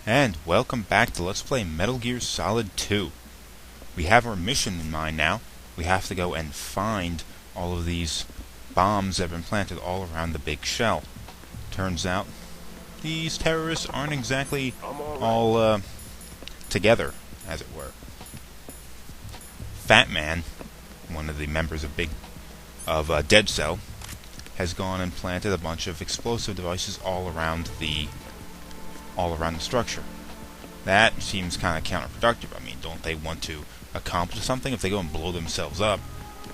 And welcome back to Let's Play Metal Gear Solid 2. We have our mission in mind now. We have to go and find all of these bombs that have been planted all around the big shell. Turns out, these terrorists aren't exactly all together, as it were. Fat Man, one of the members of Dead Cell, has gone and planted a bunch of explosive devices all around the structure. That seems kind of counterproductive. I mean, don't they want to accomplish something if they go and blow themselves up?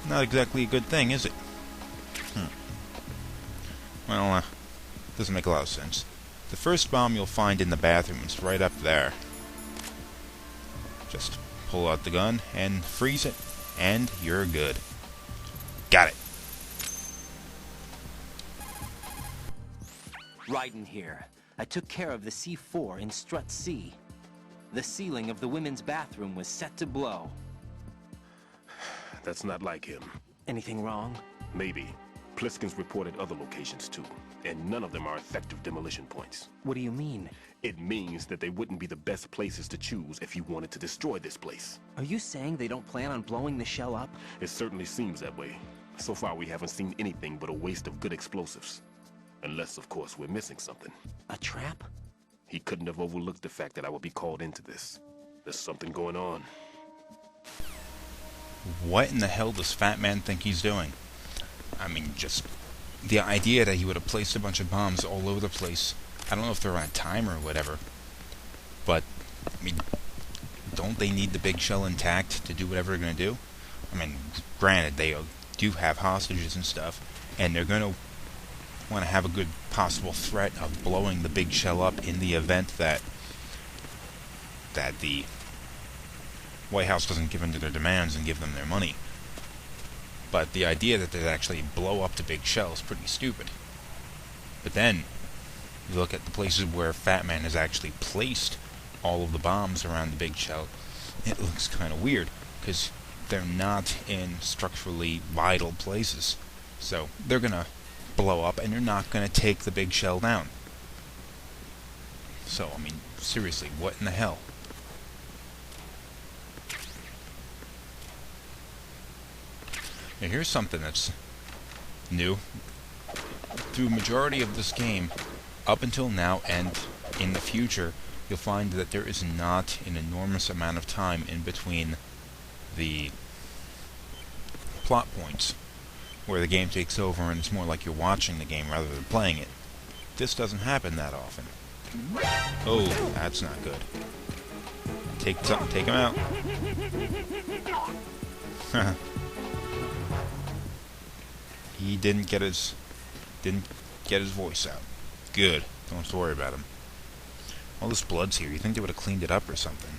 Not exactly a good thing, is it? Well, doesn't make a lot of sense. The first bomb you'll find in the bathroom is right up there. Just pull out the gun and freeze it, and you're good. Got it. Raiden here. I took care of the C4 in Strut C. The ceiling of the women's bathroom was set to blow. That's not like him. Anything wrong? Maybe. Pliskin's reported other locations too, and none of them are effective demolition points. What do you mean? It means that they wouldn't be the best places to choose if you wanted to destroy this place. Are you saying they don't plan on blowing the shell up? It certainly seems that way. So far we haven't seen anything but a waste of good explosives. Unless, of course, we're missing something. A trap? He couldn't have overlooked the fact that I would be called into this. There's something going on. What in the hell does Fat Man think he's doing? I mean, just the idea that he would have placed a bunch of bombs all over the place. I don't know if they're on a timer or whatever. But, I mean, don't they need the big shell intact to do whatever they're going to do? I mean, granted, they do have hostages and stuff, and they're going to want to have a good possible threat of blowing the big shell up in the event that the White House doesn't give in to their demands and give them their money. But the idea that they'd actually blow up the big shell is pretty stupid. But then, you look at the places where Fat Man has actually placed all of the bombs around the big shell, it looks kind of weird, because they're not in structurally vital places. So, they're gonna blow up, and you're not going to take the big shell down. So, I mean, seriously, what in the hell? Now, here's something that's new. Through the majority of this game, up until now and in the future, you'll find that there is not an enormous amount of time in between the plot points, where the game takes over and it's more like you're watching the game rather than playing it. This doesn't happen that often. Oh, that's not good. Take him out. He didn't get his voice out. Good. Don't have to worry about him. All this blood's here. You think they would have cleaned it up or something?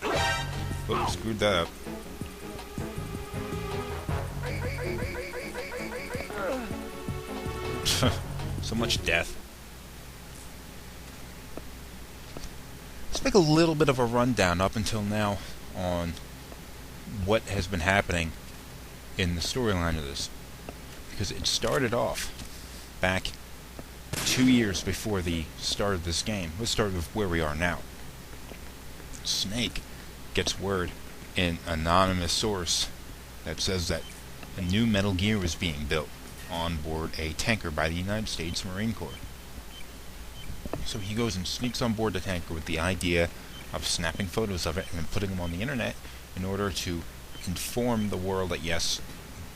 Oh, screwed that up. So much death. Let's make a little bit of a rundown up until now on what has been happening in the storyline of this. Because it started off back 2 years before the start of this game. Let's start with where we are now. Snake gets word in an anonymous source that says that a new Metal Gear is being built on board a tanker by the United States Marine Corps. So he goes and sneaks on board the tanker with the idea of snapping photos of it and then putting them on the internet in order to inform the world that yes,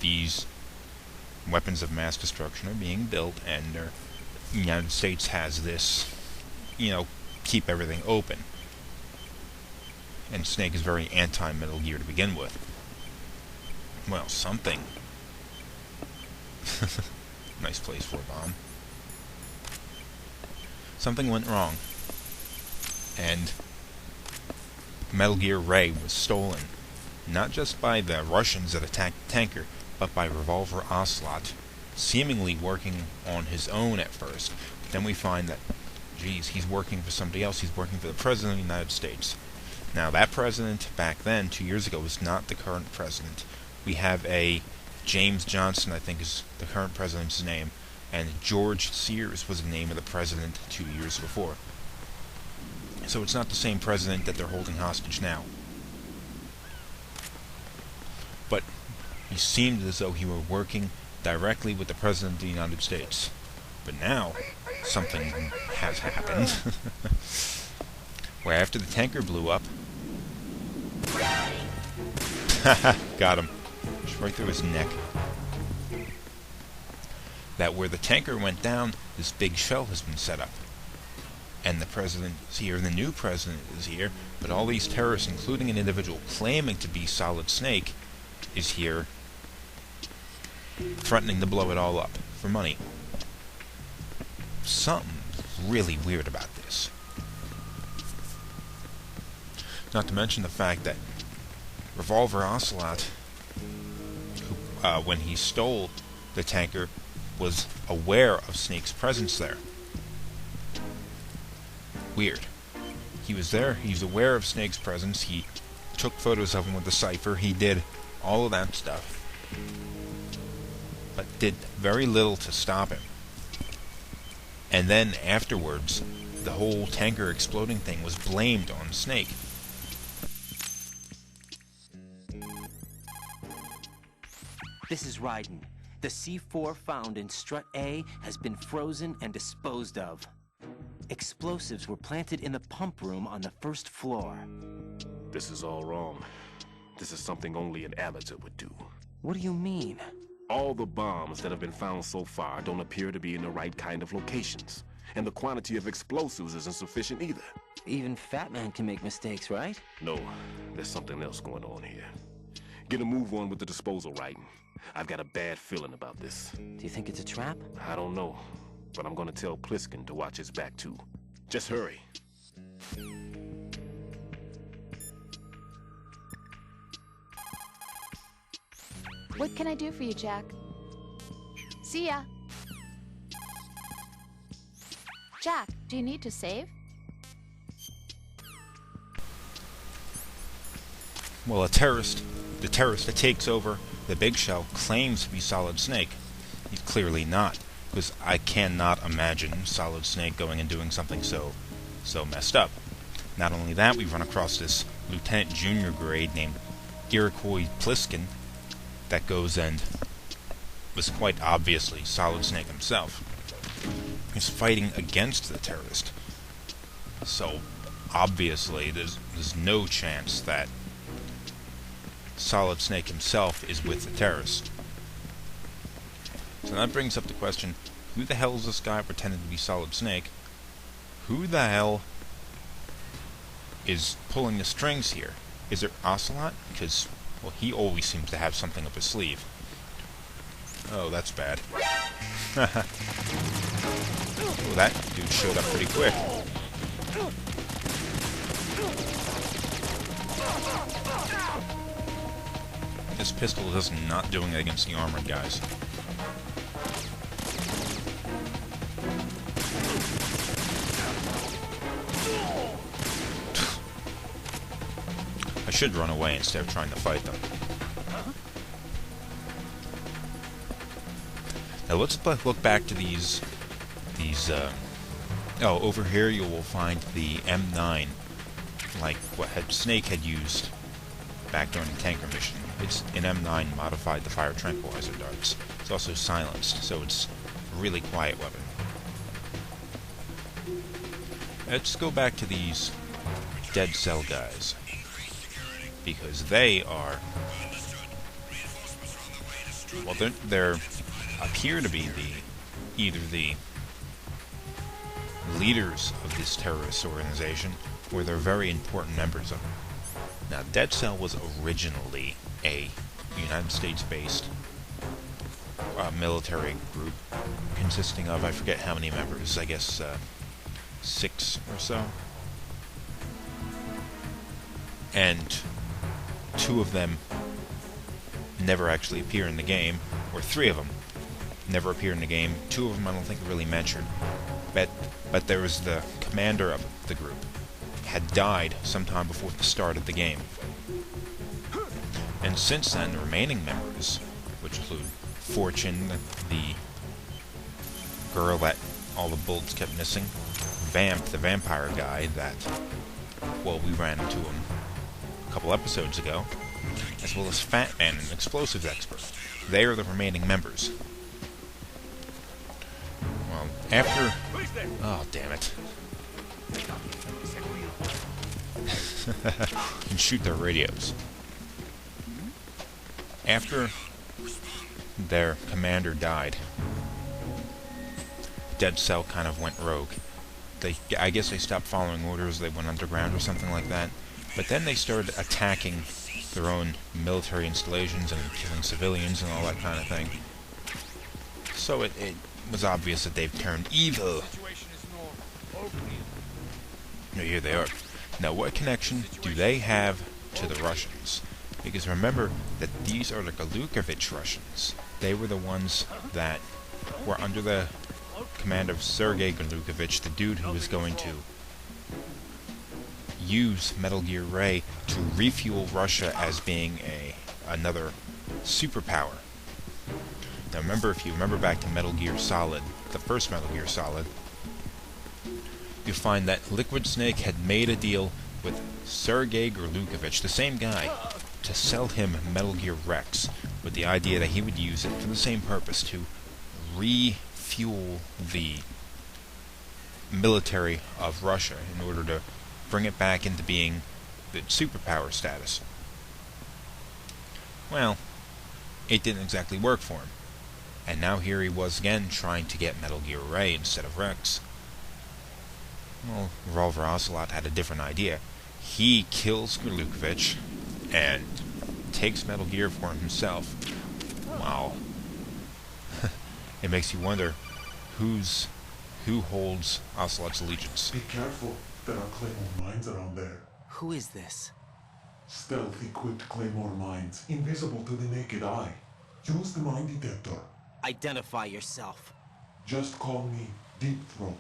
these weapons of mass destruction are being built and the United States has this, keep everything open. And Snake is very anti-Metal Gear to begin with. Well, something. Nice place for a bomb. Something went wrong, and Metal Gear Ray was stolen, not just by the Russians that attacked the tanker, but by Revolver Ocelot, seemingly working on his own at first. Then we find that, geez, he's working for somebody else. He's working for the President of the United States. Now, that president back then, 2 years ago, was not the current president. We have a James Johnson, I think is the current president's name, and George Sears was the name of the president 2 years before. So it's not the same president that they're holding hostage now. But he seemed as though he were working directly with the President of the United States. But now, something has happened. Where after the tanker blew up... Got him. Just right through his neck. That where the tanker went down, this big shell has been set up. And the president is here, the new president is here, but all these terrorists, including an individual claiming to be Solid Snake, is here, threatening to blow it all up for money. Something really weird about this. Not to mention the fact that Revolver Ocelot, who, when he stole the tanker, was aware of Snake's presence there. Weird. He was there, he was aware of Snake's presence, he took photos of him with the cipher, he did all of that stuff. But did very little to stop him. And then afterwards, the whole tanker exploding thing was blamed on Snake. This is Raiden. The C4 found in Strut A has been frozen and disposed of. Explosives were planted in the pump room on the first floor. This is all wrong. This is something only an amateur would do. What do you mean? All the bombs that have been found so far don't appear to be in the right kind of locations. And the quantity of explosives isn't sufficient either. Even Fat Man can make mistakes, right? No, there's something else going on here. Get a move on with the disposal, Raiden. I've got a bad feeling about this. Do you think it's a trap? I don't know, but I'm gonna tell Pliskin to watch his back too. Just hurry. What can I do for you, Jack? See ya. Jack, do you need to save? Well, the terrorist that takes over the Big Shell claims to be Solid Snake. He's clearly not, because I cannot imagine Solid Snake going and doing something so messed up. Not only that, we run across this Lieutenant Junior grade named Iroquois Pliskin that goes and was quite obviously Solid Snake himself. He's fighting against the terrorist. So, obviously, there's no chance that Solid Snake himself is with the terrorist. So that brings up the question, who the hell is this guy pretending to be Solid Snake? Who the hell is pulling the strings here? Is it Ocelot? Because, well, he always seems to have something up his sleeve. Oh, that's bad. Well, that dude showed up pretty quick. This pistol is not doing it against the armored guys. I should run away instead of trying to fight them. Now let's look back to these. Oh, over here you will find the M9, like what Snake had used back during the tanker mission. It's an M9 modified to fire tranquilizer darts. It's also silenced, so it's a really quiet weapon. Let's go back to these Dead Cell guys, because they are, well, they're appear to be either the leaders of this terrorist organization, or they're very important members of it. Now, Dead Cell was originally a United States-based military group consisting of, I forget how many members, I guess 6 or so. And 2 of them never actually appear in the game, or 3 of them never appear in the game. 2 of them I don't think are really mentioned. But there was the commander of the group had died sometime before the start of the game. And since then, the remaining members, which include Fortune, the girl that all the bullets kept missing, Vamp, the vampire guy that, well, we ran into him a couple episodes ago, as well as Fat Man, an explosives expert. They are the remaining members. Well, after... Oh, damn it. And shoot their radios. After their commander died, Dead Cell kind of went rogue. I guess they stopped following orders, they went underground or something like that. But then they started attacking their own military installations and killing civilians and all that kind of thing. So it was obvious that they've turned evil. Now, here they are. Now, what connection do they have to the Russians? Because remember that these are the Galukovich Russians. They were the ones that were under the command of Sergei Galukovich, the dude who was going to use Metal Gear Ray to refuel Russia as being another superpower. Now remember, if you remember back to Metal Gear Solid, the first Metal Gear Solid, you find that Liquid Snake had made a deal with Sergei Galukovich, the same guy, to sell him Metal Gear Rex, with the idea that he would use it for the same purpose, to refuel the military of Russia in order to bring it back into being the superpower status. Well, it didn't exactly work for him. And now here he was again trying to get Metal Gear Ray instead of Rex. Well, Revolver Ocelot had a different idea. He kills Galukovich and takes Metal Gear for himself. Wow. It makes you wonder who holds Ocelot's allegiance. Be careful. There are claymore mines around there. Who is this? Stealth-equipped claymore mines, invisible to the naked eye. Use the mine detector. Identify yourself. Just call me Deep Throat.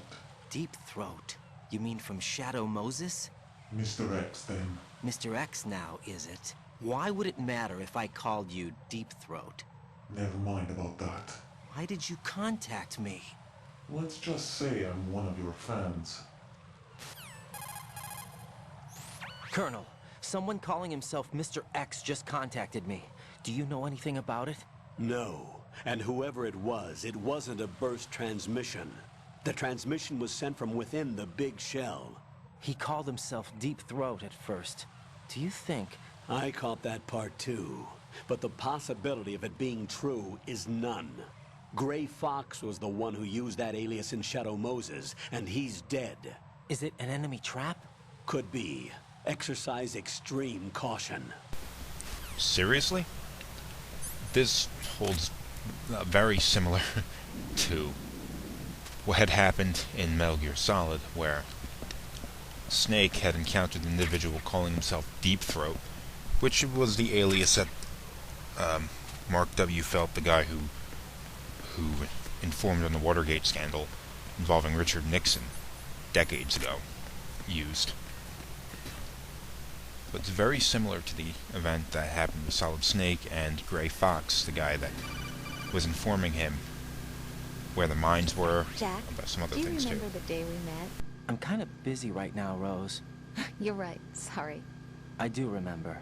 Deep Throat? You mean from Shadow Moses? Mr. X, then. Mr. X now, is it? Why would it matter if I called you Deep Throat? Never mind about that. Why did you contact me? Let's just say I'm one of your fans. Colonel, someone calling himself Mr. X just contacted me. Do you know anything about it? No. And whoever it wasn't a burst transmission. The transmission was sent from within the big shell. He called himself Deep Throat at first. Do you think... I caught that part too. But the possibility of it being true is none. Gray Fox was the one who used that alias in Shadow Moses, and he's dead. Is it an enemy trap? Could be. Exercise extreme caution. Seriously? This holds very similar to what had happened in Metal Gear Solid, where Snake had encountered an individual calling himself Deep Throat, which was the alias that Mark W. Felt, the guy who informed on the Watergate scandal involving Richard Nixon decades ago, used. But it's very similar to the event that happened with Solid Snake and Gray Fox, the guy that was informing him where the mines were, Jack, about some other do you things too. remember the day we met? I'm kind of busy right now, Rose. You're right. Sorry. I do remember.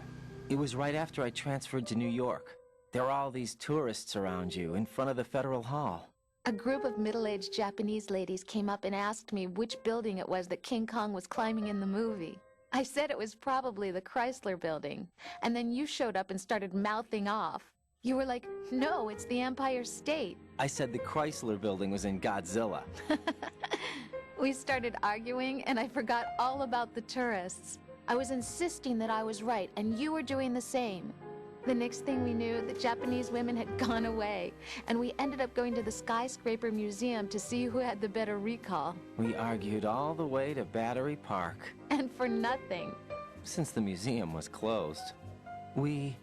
It was right after I transferred to New York. There were all these tourists around you in front of the Federal Hall. A group of middle-aged Japanese ladies came up and asked me which building it was that King Kong was climbing in the movie. I said it was probably the Chrysler Building, and then you showed up and started mouthing off. You were like, no, it's the Empire State. I said the Chrysler Building was in Godzilla. We started arguing, and I forgot all about the tourists. I was insisting that I was right, and you were doing the same. The next thing we knew, the Japanese women had gone away, and we ended up going to the Skyscraper Museum to see who had the better recall. We argued all the way to Battery Park. And for nothing. Since the museum was closed, we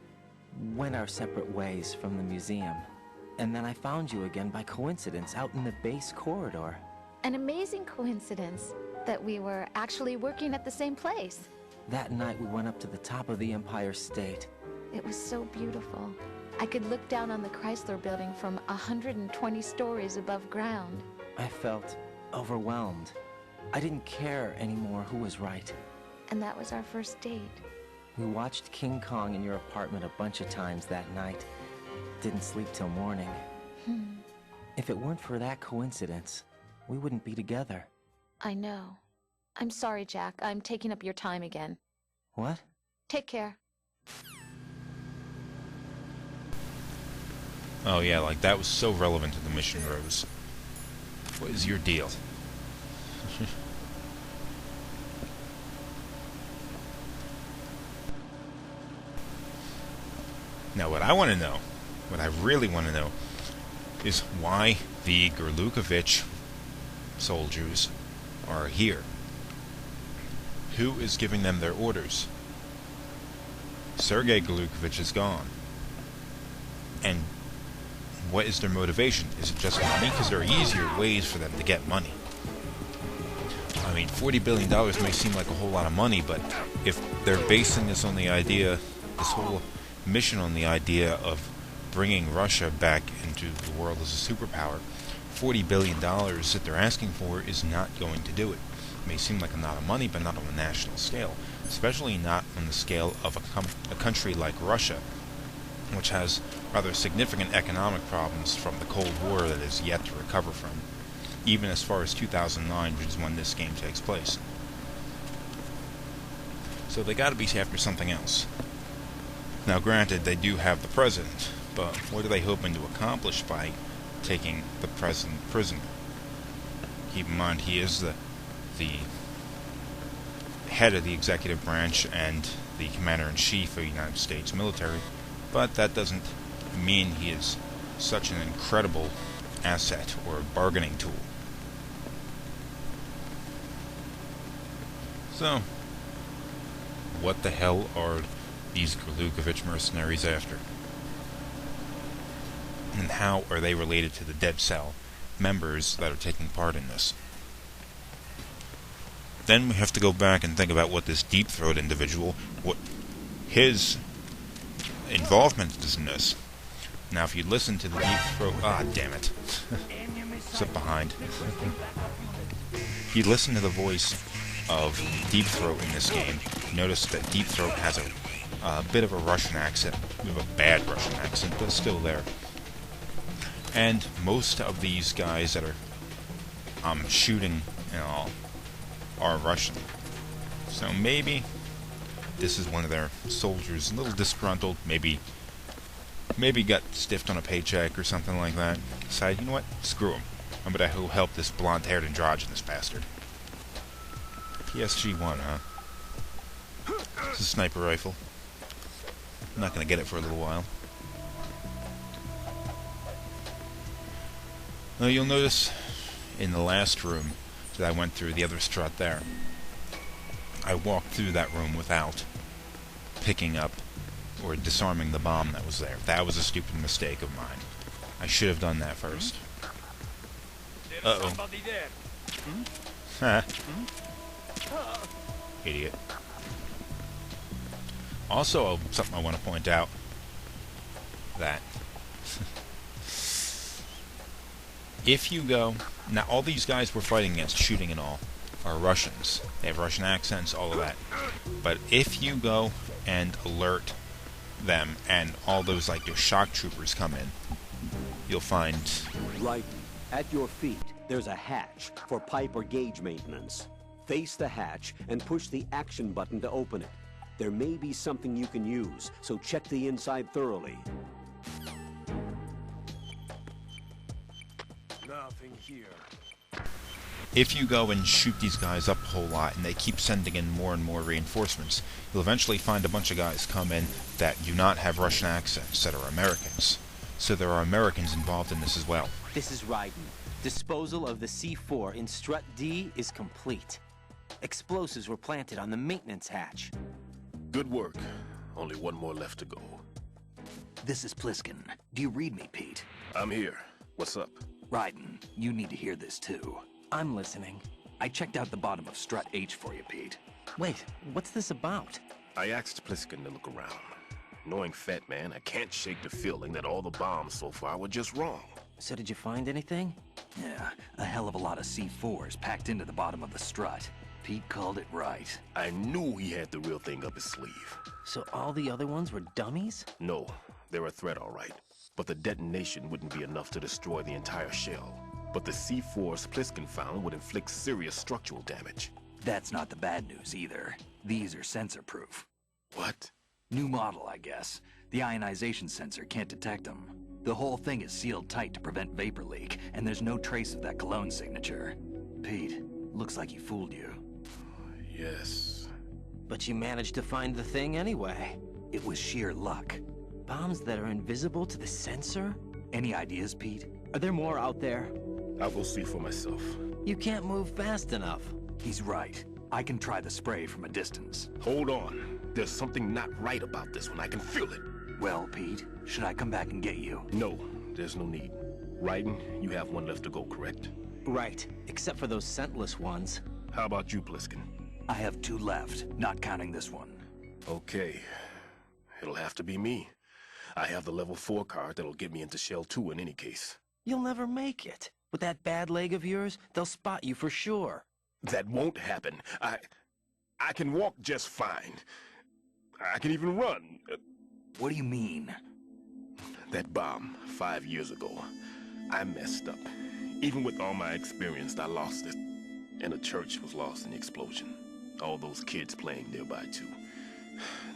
went our separate ways from the museum. And then I found you again by coincidence out in the base corridor. An amazing coincidence that we were actually working at the same place. That night we went up to the top of the Empire State. It was so beautiful. I could look down on the Chrysler Building from 120 stories above ground. I felt overwhelmed. I didn't care anymore who was right. And that was our first date. We watched King Kong in your apartment a bunch of times that night. Didn't sleep till morning. If it weren't for that coincidence, we wouldn't be together. I know. I'm sorry, Jack. I'm taking up your time again. What? Take care. Oh yeah, like that was so relevant to the mission, Rose. What is your deal? Now what I want to know, what I really want to know, is why the Gurlukovich soldiers are here. Who is giving them their orders? Sergei Gurlukovich is gone. And what is their motivation? Is it just money? Because there are easier ways for them to get money. I mean, $40 billion may seem like a whole lot of money, but if they're basing this on the idea, this whole mission on the idea of bringing Russia back into the world as a superpower, $40 billion that they're asking for is not going to do it. It may seem like a lot of money, but not on a national scale, especially not on the scale of a country like Russia, which has rather significant economic problems from the Cold War that is yet to recover from, even as far as 2009, which is when this game takes place. So they gotta be after something else. Now granted, they do have the president, but what are they hoping to accomplish by taking the president prisoner? Keep in mind, he is the head of the executive branch and the commander-in-chief of the United States military, but that doesn't mean he is such an incredible asset or bargaining tool. So, what the hell are these Gurlukovich mercenaries after? And how are they related to the Dead Cell members that are taking part in this? Then we have to go back and think about what this Deep Throat individual, what his involvement is in this. Now, if you listen to the Deep Throat... Ah, damn it. Sit behind. If you listen to the voice of Deep Throat in this game, notice that Deep Throat has a bit of a Russian accent. A bit of a bad Russian accent, but it's still there. And most of these guys that are shooting and all are Russian. So maybe this is one of their soldiers, a little disgruntled, maybe got stiffed on a paycheck or something like that. Decided, you know what, screw him. I'm gonna go help this blonde-haired androgynous bastard. PSG-1, huh? It's a sniper rifle. I'm not gonna get it for a little while. Now you'll notice in the last room that I went through, the other strut there, I walked through that room without picking up or disarming the bomb that was there. That was a stupid mistake of mine. I should have done that first. Uh-oh. Idiot. Also, something I want to point out, that if you go... Now, all these guys we're fighting against, shooting and all, are Russians. They have Russian accents, all of that. But if you go and alert them, and all those, like, your shock troopers come in, you'll find... Right. At your feet, there's a hatch for pipe or gauge maintenance. Face the hatch and push the action button to open it. There may be something you can use, so check the inside thoroughly. Nothing here. If you go and shoot these guys up a whole lot, and they keep sending in more and more reinforcements, you'll eventually find a bunch of guys come in that do not have Russian accents, that are Americans. So there are Americans involved in this as well. This is Raiden. Disposal of the C4 in Strut D is complete. Explosives were planted on the maintenance hatch. Good work. Only one more left to go. This is Pliskin. Do you read me, Pete? I'm here. What's up? Raiden, you need to hear this too. I'm listening. I checked out the bottom of Strut H for you, Pete. Wait, what's this about? I asked Pliskin to look around. Knowing Fat Man, I can't shake the feeling that all the bombs so far were just wrong. So did you find anything? Yeah, a hell of a lot of C4s packed into the bottom of the strut. Pete called it right. I knew he had the real thing up his sleeve. So all the other ones were dummies? No, they're a threat, all right. But the detonation wouldn't be enough to destroy the entire shell. But the C4s Pliskin found would inflict serious structural damage. That's not the bad news either. These are sensor-proof. What? New model, I guess. The ionization sensor can't detect them. The whole thing is sealed tight to prevent vapor leak, and there's no trace of that cologne signature. Pete, looks like he fooled you. Yes. But you managed to find the thing anyway. It was sheer luck. Bombs that are invisible to the sensor? Any ideas, Pete? Are there more out there? I'll go see for myself. You can't move fast enough. He's right. I can try the spray from a distance. Hold on. There's something not right about this one. I can feel it. Well, Pete, should I come back and get you? No, there's no need. Raiden, you have one left to go, correct? Right, except for those scentless ones. How about you, Pliskin? I have 2 left, not counting this one. Okay. It'll have to be me. I have the level 4 card that'll get me into Shell 2 in any case. You'll never make it. With that bad leg of yours, they'll spot you for sure. That won't happen. I can walk just fine. I can even run. What do you mean? That bomb 5 years ago, I messed up. Even with all my experience, I lost it. And the church was lost in the explosion. All those kids playing nearby, too.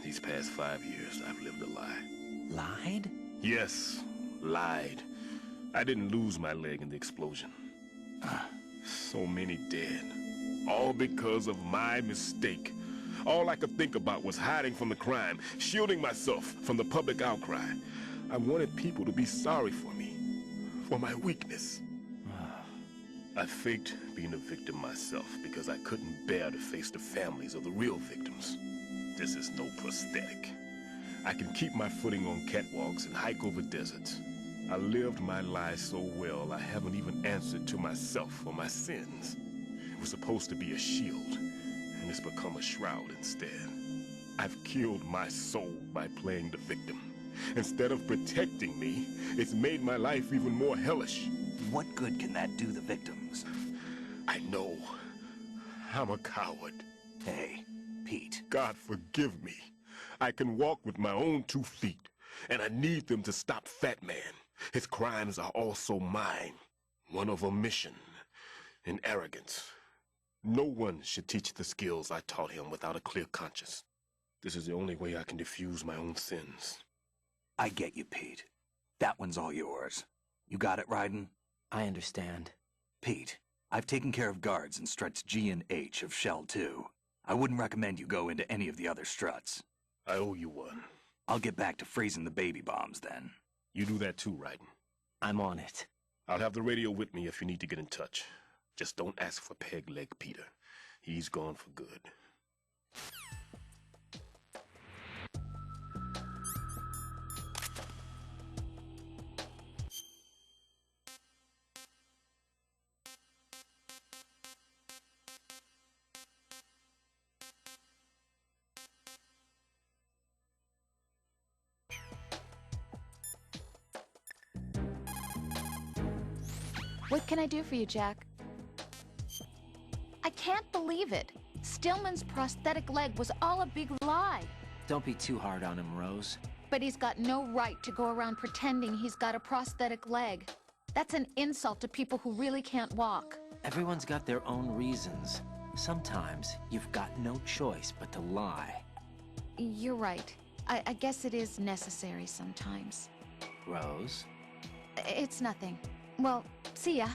These past 5 years, I've lived a lie. Lied? Yes, lied. I didn't lose my leg in the explosion. So many dead. All because of my mistake. All I could think about was hiding from the crime, shielding myself from the public outcry. I wanted people to be sorry for me, for my weakness. I faked being a victim myself because I couldn't bear to face the families of the real victims. This is no prosthetic. I can keep my footing on catwalks and hike over deserts. I lived my life so well, I haven't even answered to myself for my sins. It was supposed to be a shield, and it's become a shroud instead. I've killed my soul by playing the victim. Instead of protecting me, it's made my life even more hellish. What good can that do the victims? I know. I'm a coward. Hey, Pete. God forgive me. I can walk with my own 2 feet, and I need them to stop Fat Man. His crimes are also mine. One of omission and arrogance. No one should teach the skills I taught him without a clear conscience. This is the only way I can diffuse my own sins. I get you, Pete. That one's all yours. You got it, Raiden? I understand. Pete, I've taken care of guards in struts G and H of Shell 2. I wouldn't recommend you go into any of the other struts. I owe you one. I'll get back to freezing the baby bombs then. You do that too, Raiden. I'm on it. I'll have the radio with me if you need to get in touch. Just don't ask for Peg Leg Peter. He's gone for good. What can I do for you, Jack? I can't believe it. Stillman's prosthetic leg was all a big lie. Don't be too hard on him, Rose. But he's got no right to go around pretending he's got a prosthetic leg. That's an insult to people who really can't walk. Everyone's got their own reasons. Sometimes you've got no choice but to lie. You're right. I guess it is necessary sometimes. Rose? It's nothing. Well, see ya.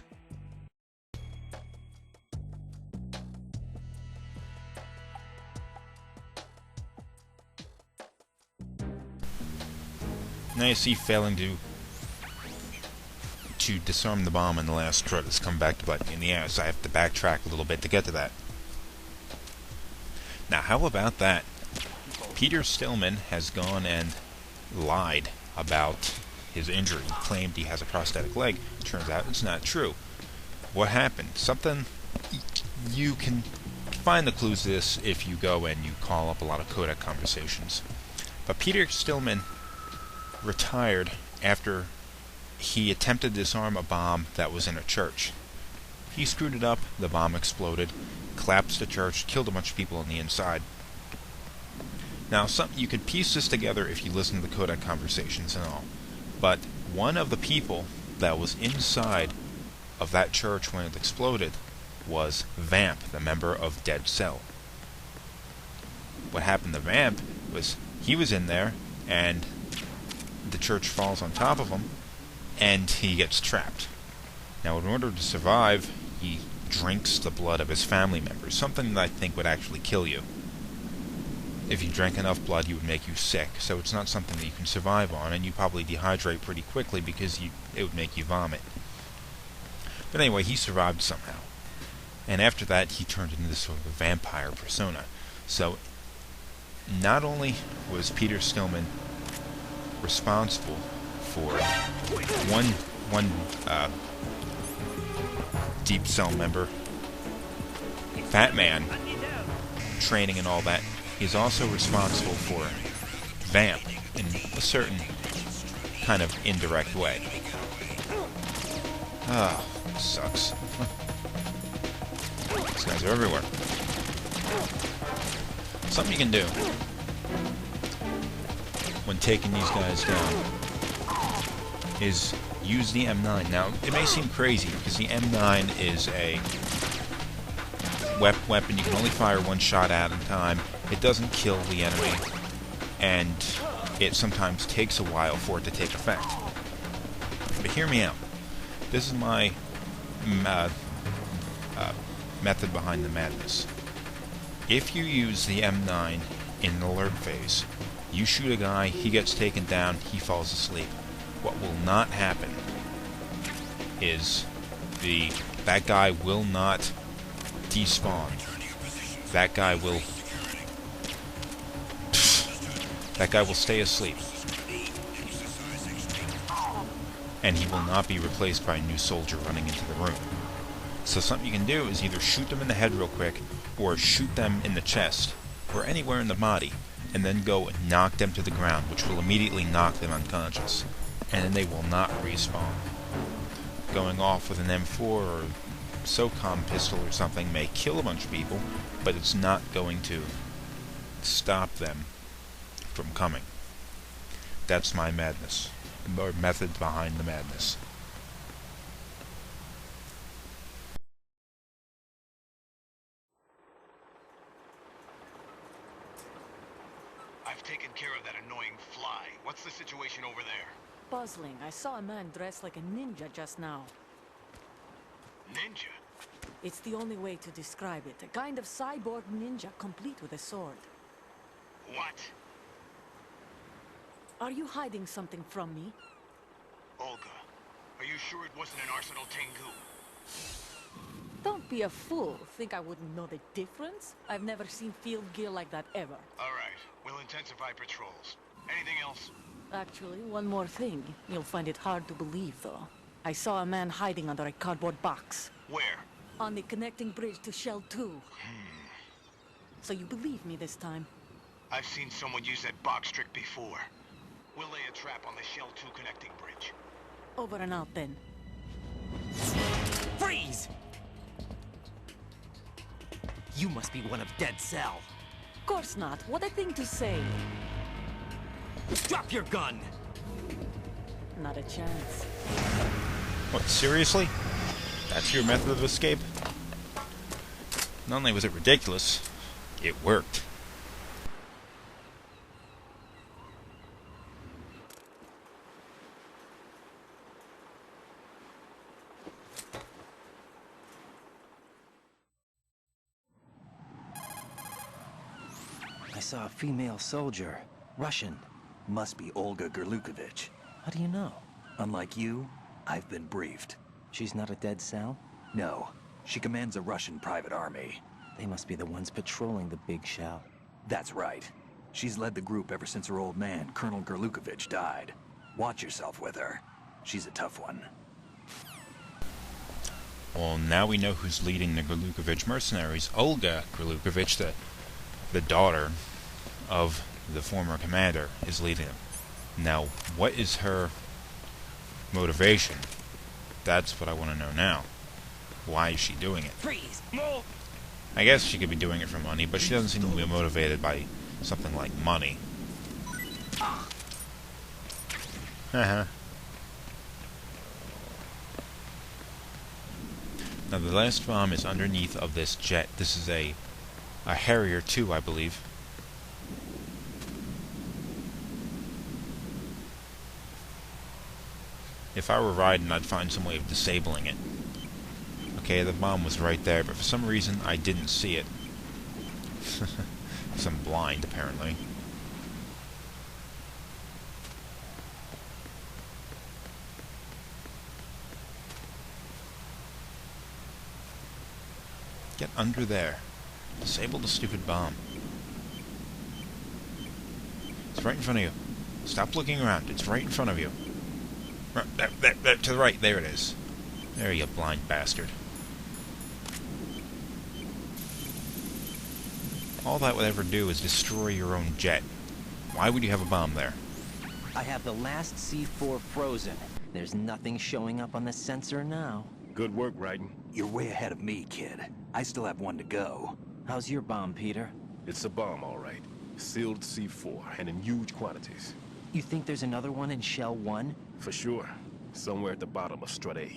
Now you see failing to disarm the bomb in the last strut has come back to bite me in the ass. I have to backtrack a little bit to get to that. Now, how about that? Peter Stillman has gone and lied about his injury. He claimed he has a prosthetic leg. Turns out it's not true. What happened? Something... You can find the clues to this if you go and you call up a lot of Kodak conversations. But Peter Stillman retired after he attempted to disarm a bomb that was in a church. He screwed it up, the bomb exploded, collapsed the church, killed a bunch of people on the inside. Now, you could piece this together if you listen to the Kodak conversations and all, but one of the people that was inside of that church when it exploded was Vamp, the member of Dead Cell. What happened to Vamp was he was in there, and the church falls on top of him, and he gets trapped. Now, in order to survive, he drinks the blood of his family members, something that I think would actually kill you. If you drank enough blood, he would make you sick, so it's not something that you can survive on, and you probably dehydrate pretty quickly because it would make you vomit. But anyway, he survived somehow. And after that, he turned into this sort of a vampire persona. So, not only was Peter Stillman responsible for one Deep Cell member, Fat Man, training and all that, he's also responsible for Vamp in a certain kind of indirect way. Ah, sucks. These guys are everywhere. Something you can do when taking these guys down is use the M9. Now, it may seem crazy because the M9 is a weapon you can only fire one shot at a time. It doesn't kill the enemy, and it sometimes takes a while for it to take effect. But hear me out. This is my method behind the madness. If you use the M9 in an alert phase, you shoot a guy, he gets taken down, he falls asleep. What will not happen is that guy will not despawn. That guy will stay asleep. And he will not be replaced by a new soldier running into the room. So something you can do is either shoot them in the head real quick, or shoot them in the chest, or anywhere in the body, and then go and knock them to the ground, which will immediately knock them unconscious. And then they will not respawn. Going off with an M4 or SOCOM pistol or something may kill a bunch of people, but it's not going to stop them from coming. That's my madness, or method behind the madness. I've taken care of that annoying fly. What's the situation over there? Puzzling. I saw a man dressed like a ninja just now. Ninja? It's the only way to describe it. A kind of cyborg ninja, complete with a sword. What? Are you hiding something from me? Olga, are you sure it wasn't an Arsenal Tengu? Don't be a fool. Think I wouldn't know the difference? I've never seen field gear like that ever. All right, we'll intensify patrols. Anything else? Actually, one more thing. You'll find it hard to believe, though. I saw a man hiding under a cardboard box. Where? On the connecting bridge to Shell 2. So you believe me this time? I've seen someone use that box trick before. We'll lay a trap on the Shell 2 connecting bridge. Over and out, then. Freeze! You must be one of Dead Cell. Of course not. What a thing to say. Drop your gun! Not a chance. What, seriously? That's your method of escape? Not only was it ridiculous, it worked. I saw a female soldier. Russian. Must be Olga Gerlukovich. How do you know? Unlike you, I've been briefed. She's not a Dead Cell? No, she commands a Russian private army. They must be the ones patrolling the Big Shell. That's right. She's led the group ever since her old man, Colonel Gerlukovich, died. Watch yourself with her. She's a tough one. Well, now we know who's leading the Gerlukovich mercenaries. Olga Gerlukovich, the daughter of the former commander, is leading them. Now, what is her motivation. That's what I want to know now. Why is she doing it? Freeze! Move! I guess she could be doing it for money, but she doesn't seem to be motivated by something like money. Haha. Now the last bomb is underneath of this jet. This is a Harrier 2, I believe. If I were Raiden, I'd find some way of disabling it. Okay, the bomb was right there, but for some reason I didn't see it. Because I'm blind, apparently. Get under there. Disable the stupid bomb. It's right in front of you. Stop looking around. It's right in front of you. There, to the right. There it is. There, you blind bastard. All that would ever do is destroy your own jet. Why would you have a bomb there? I have the last C4 frozen. There's nothing showing up on the sensor now. Good work, Raiden. You're way ahead of me, kid. I still have one to go. How's your bomb, Peter? It's a bomb, all right. Sealed C4, and in huge quantities. You think there's another one in Shell 1? For sure. Somewhere at the bottom of Strut A.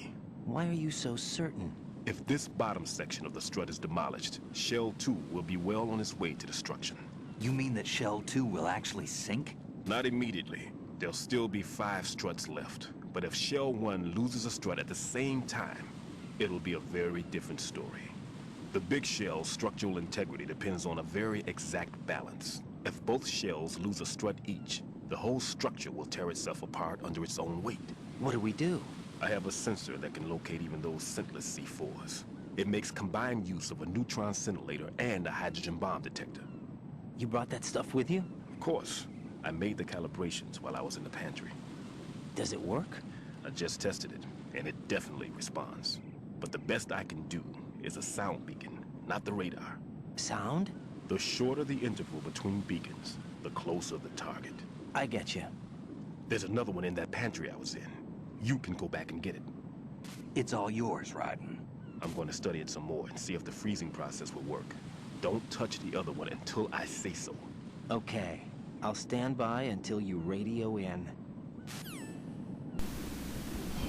Why are you so certain? If this bottom section of the strut is demolished, Shell 2 will be well on its way to destruction. You mean that Shell 2 will actually sink? Not immediately. There'll still be 5 struts left. But if Shell 1 loses a strut at the same time, it'll be a very different story. The big shell's structural integrity depends on a very exact balance. If both shells lose a strut each, the whole structure will tear itself apart under its own weight. What do we do? I have a sensor that can locate even those scentless C4s. It makes combined use of a neutron scintillator and a hydrogen bomb detector. You brought that stuff with you? Of course. I made the calibrations while I was in the pantry. Does it work? I just tested it, and it definitely responds. But the best I can do is a sound beacon, not the radar. Sound? The shorter the interval between beacons, the closer the target. I get you. There's another one in that pantry I was in. You can go back and get it. It's all yours, Raiden. I'm going to study it some more and see if the freezing process will work. Don't touch the other one until I say so. Okay. I'll stand by until you radio in.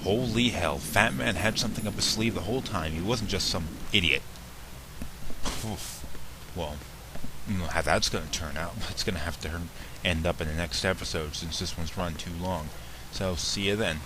Holy hell, Fat Man had something up his sleeve the whole time. He wasn't just some idiot. Oof. Well, I don't know how that's going to turn out. It's going to have to end up in the next episode since this one's run too long. So, see you then.